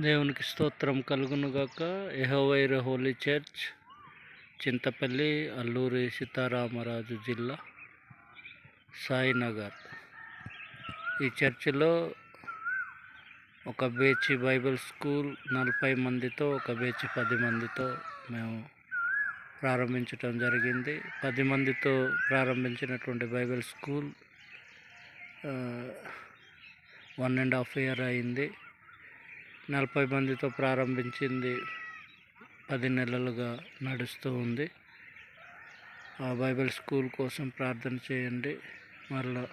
దేవునికి స్తోత్రం కలుగునుగాక. యెహోవా హోలీ చర్చ్, చింతపల్లి, అల్లూరి సీతారామరాజు జిల్లా, సాయినగర్. ఈ చర్చిలో ఒక బేచి బైబిల్ స్కూల్ 40 మందితో, ఒక బేచి 10 మందితో మేము ప్రారంభించటం జరిగింది. 10 మందితో ప్రారంభించినటువంటి బైబిల్ స్కూల్ 1.5 year అయింది. 40 మందితో ప్రారంభించింది 10 నెలలుగా నడుస్తూ ఉంది. ఆ బైబిల్ స్కూల్ కోసం ప్రార్థన చేయండి. మళ్ళా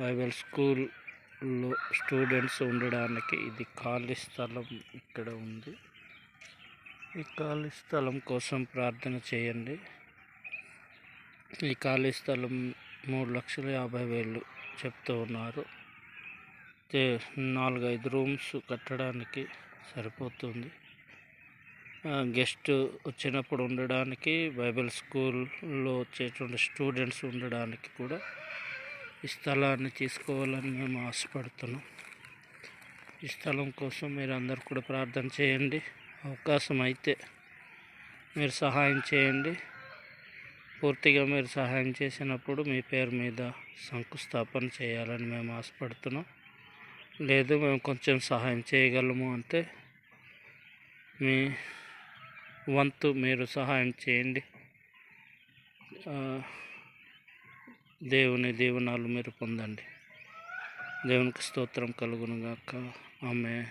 బైబిల్ స్కూల్లో స్టూడెంట్స్ ఉండడానికి ఇది ఖాళీ స్థలం ఇక్కడ ఉంది. ఈ ఖాళీ స్థలం కోసం ప్రార్థన చేయండి. ఈ ఖాళీ స్థలం 3,50,000 చెప్తూ ఉన్నారు. 4-5 రూమ్స్ కట్టడానికి సరిపోతుంది. గెస్ట్ వచ్చినప్పుడు ఉండడానికి, బైబిల్ స్కూల్లో వచ్చేటువంటి స్టూడెంట్స్ ఉండడానికి కూడా ఈ స్థలాన్ని తీసుకోవాలని మేము ఆశపడుతున్నాం. ఈ స్థలం కోసం మీరు అందరు కూడా ప్రార్థన చేయండి. అవకాశం అయితే మీరు సహాయం చేయండి. పూర్తిగా మీరు సహాయం చేసినప్పుడు మీ పేరు మీద శంకుస్థాపన చేయాలని మేము ఆశపడుతున్నాం. లేదు మేము కొంచెం సహాయం చేయగలము అంటే మీ వంతు మీరు సహాయం చేయండి. దేవుని దీవెనలు మీరు పొందండి. దేవునికి స్తోత్రం కలుగునుగాక. ఆమేన్.